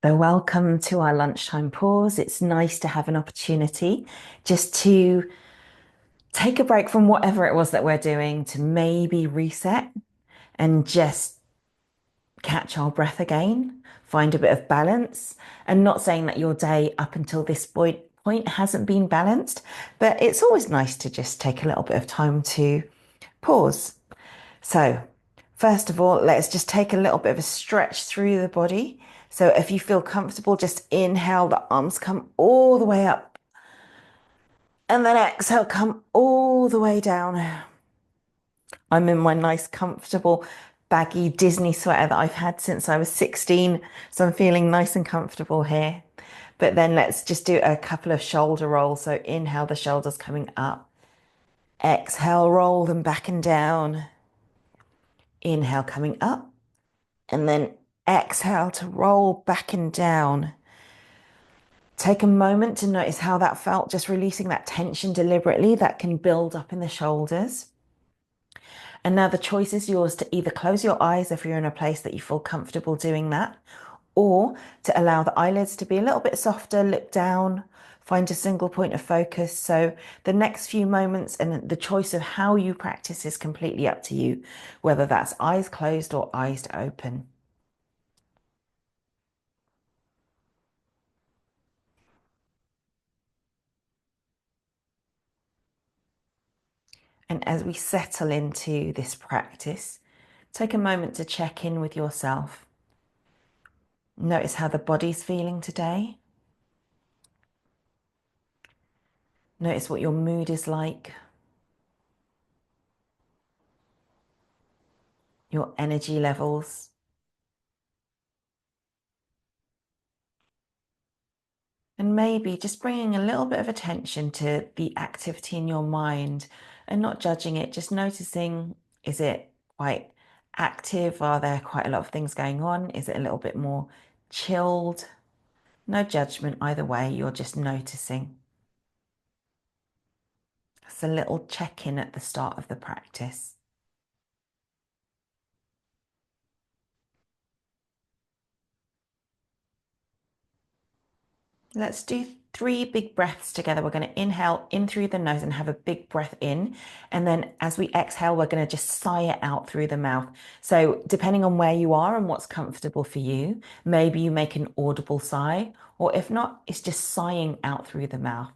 So, welcome to our lunchtime pause. It's nice to have an opportunity just to take a break from whatever it was that we're doing to maybe reset and just catch our breath again, find a bit of balance. And not saying that your day up until this point hasn't been balanced, but it's always nice to just take a little bit of time to pause. So, first of all, let's just take a little bit of a stretch through the body. So, if you feel comfortable, just inhale, the arms come all the way up, and then exhale, come all the way down. I'm in my nice, comfortable, baggy Disney sweater that I've had since I was 16. So, I'm feeling nice and comfortable here. But then let's just do a couple of shoulder rolls. So, inhale, the shoulders coming up. Exhale, roll them back and down. Inhale, coming up. And then exhale to roll back and down. Take a moment to notice how that felt, just releasing that tension deliberately that can build up in the shoulders. And now the choice is yours to either close your eyes if you're in a place that you feel comfortable doing that, or to allow the eyelids to be a little bit softer, look down, find a single point of focus. So the next few moments and the choice of how you practice is completely up to you, whether that's eyes closed or eyes open. And as we settle into this practice, take a moment to check in with yourself. Notice how the body's feeling today. Notice what your mood is like, your energy levels. And maybe just bringing a little bit of attention to the activity in your mind and not judging it, just noticing, is it quite active? Are there quite a lot of things going on? Is it a little bit more chilled? No judgment either way, you're just noticing. It's a little check-in at the start of the practice. Let's do 3 big breaths together. We're going to inhale in through the nose and have a big breath in. And then as we exhale, we're going to just sigh it out through the mouth. So depending on where you are and what's comfortable for you, maybe you make an audible sigh, or if not, it's just sighing out through the mouth.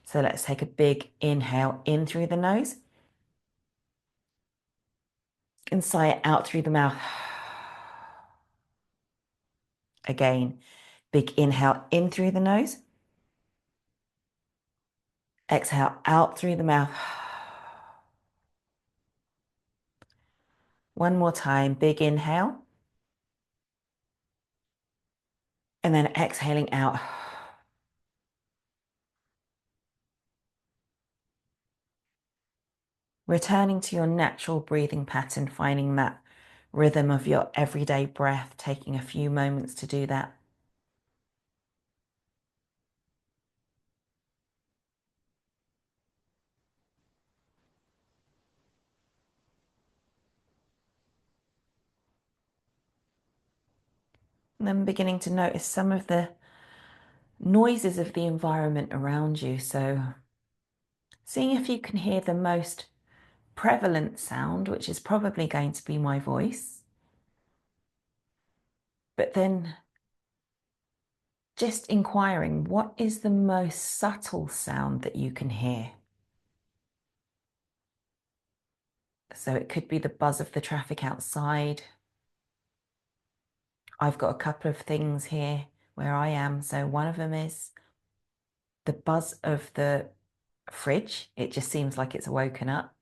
So let's take a big inhale in through the nose and sigh it out through the mouth. Again, big inhale in through the nose. Exhale out through the mouth. One more time, big inhale. And then exhaling out. Returning to your natural breathing pattern, finding that rhythm of your everyday breath, taking a few moments to do that. And then beginning to notice some of the noises of the environment around you. So seeing if you can hear the most prevalent sound, which is probably going to be my voice. But then just inquiring, what is the most subtle sound that you can hear? So it could be the buzz of the traffic outside. I've got a couple of things here where I am. So one of them is the buzz of the fridge. It just seems like it's woken up.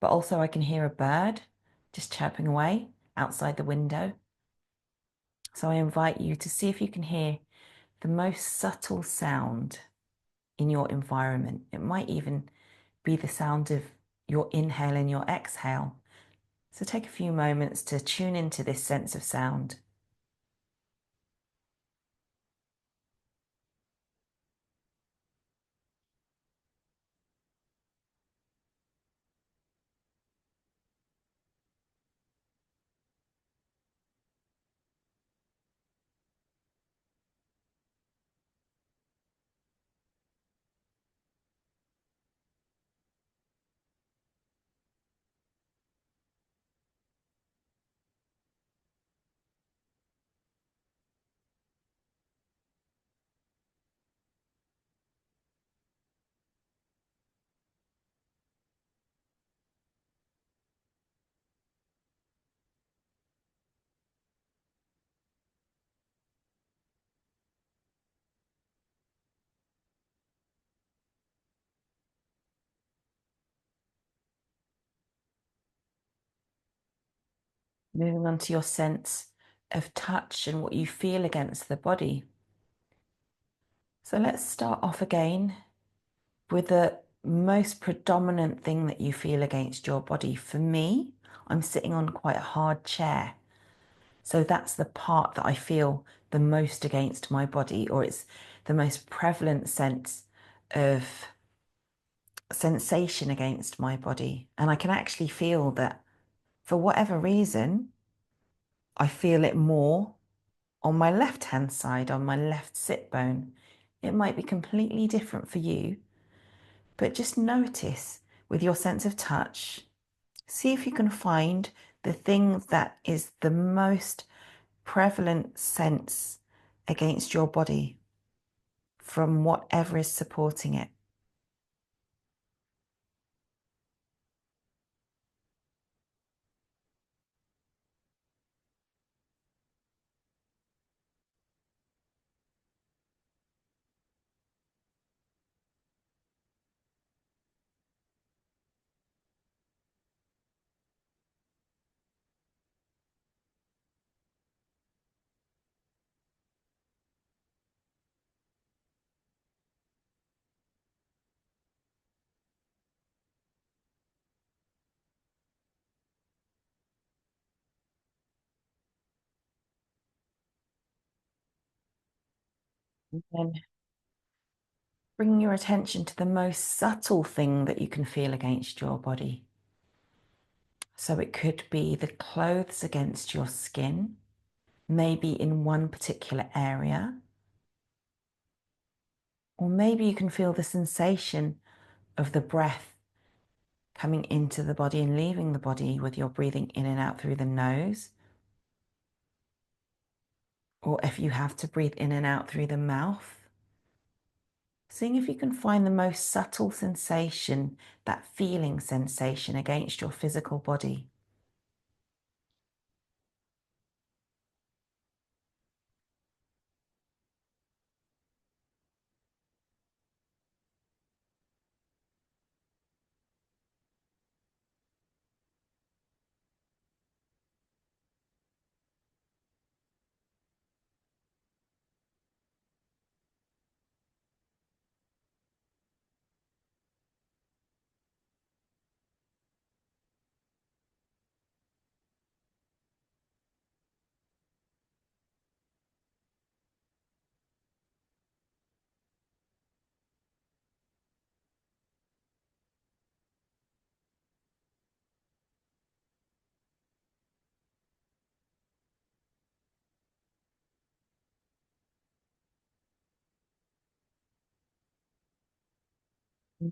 But also I can hear a bird just chirping away outside the window. So I invite you to see if you can hear the most subtle sound in your environment. It might even be the sound of your inhale and your exhale. So take a few moments to tune into this sense of sound. Moving on to your sense of touch and what you feel against the body. So let's start off again with the most predominant thing that you feel against your body. For me, I'm sitting on quite a hard chair. So that's the part that I feel the most against my body, or it's the most prevalent sense of sensation against my body. And I can actually feel that for whatever reason, I feel it more on my left hand side, on my left sit bone. It might be completely different for you, but just notice with your sense of touch, see if you can find the thing that is the most prevalent sense against your body from whatever is supporting it. And then bring your attention to the most subtle thing that you can feel against your body. So it could be the clothes against your skin, maybe in one particular area, or maybe you can feel the sensation of the breath coming into the body and leaving the body with your breathing in and out through the nose. Or if you have to breathe in and out through the mouth, seeing if you can find the most subtle sensation, that feeling sensation against your physical body.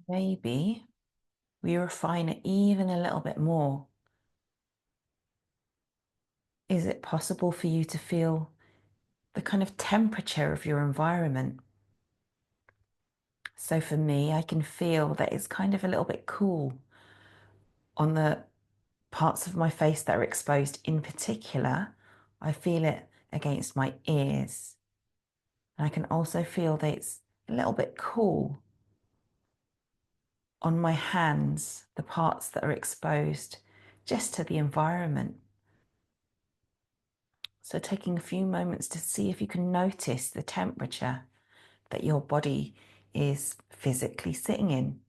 Maybe we refine it even a little bit more. Is it possible for you to feel the kind of temperature of your environment? So for me, I can feel that it's kind of a little bit cool on the parts of my face that are exposed. In particular, I feel it against my ears. And I can also feel that it's a little bit cool on my hands, the parts that are exposed just to the environment. So taking a few moments to see if you can notice the temperature that your body is physically sitting in.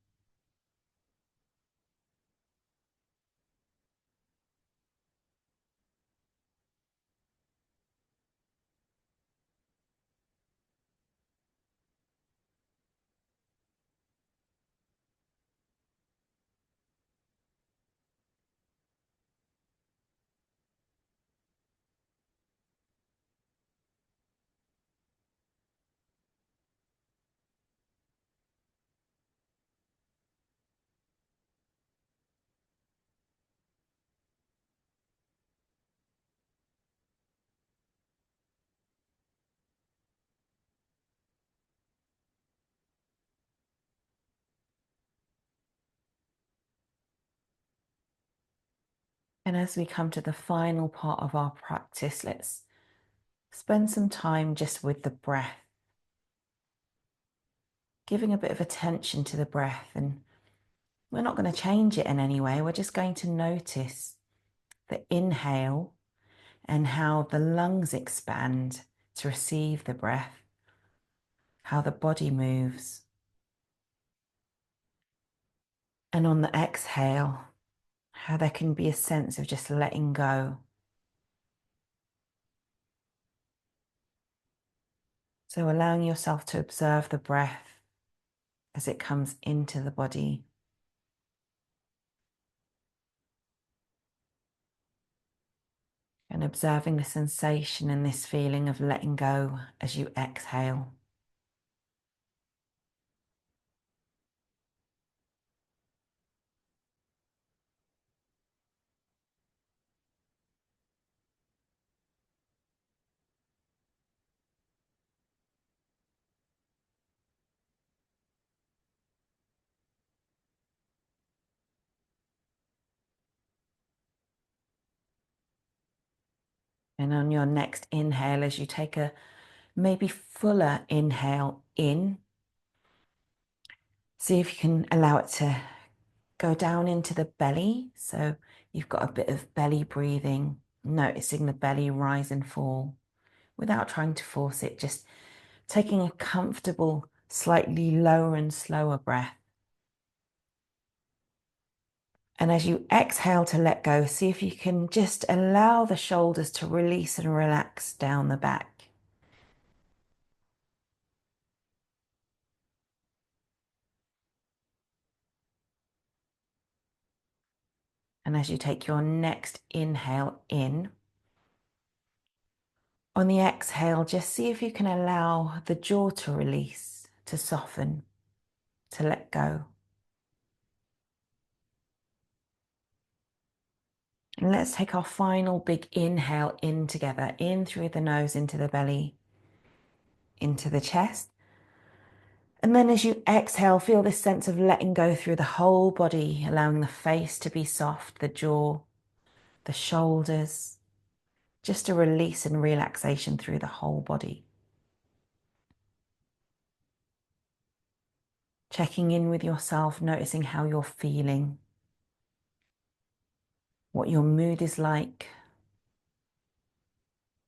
And as we come to the final part of our practice, let's spend some time just with the breath, giving a bit of attention to the breath. And we're not going to change it in any way. We're just going to notice the inhale and how the lungs expand to receive the breath, how the body moves. And on the exhale, how there can be a sense of just letting go. So allowing yourself to observe the breath as it comes into the body. And observing the sensation and this feeling of letting go as you exhale. And on your next inhale, as you take a maybe fuller inhale in, see if you can allow it to go down into the belly. So you've got a bit of belly breathing, noticing the belly rise and fall without trying to force it, just taking a comfortable, slightly lower and slower breath. And as you exhale to let go, see if you can just allow the shoulders to release and relax down the back. And as you take your next inhale in, on the exhale, just see if you can allow the jaw to release, to soften, to let go. And let's take our final big inhale in together, in through the nose, into the belly, into the chest. And then as you exhale, feel this sense of letting go through the whole body, allowing the face to be soft, the jaw, the shoulders, just a release and relaxation through the whole body. Checking in with yourself, noticing how you're feeling, what your mood is like.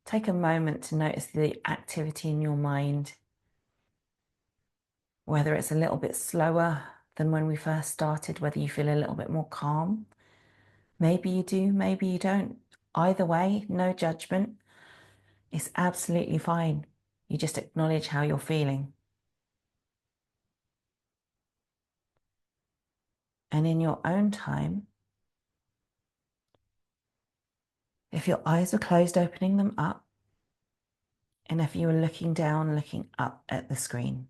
Take a moment to notice the activity in your mind, whether it's a little bit slower than when we first started, whether you feel a little bit more calm. Maybe you do, maybe you don't. Either way, no judgment. It's absolutely fine. You just acknowledge how you're feeling. And in your own time, if your eyes are closed, opening them up. And if you were looking down, looking up at the screen.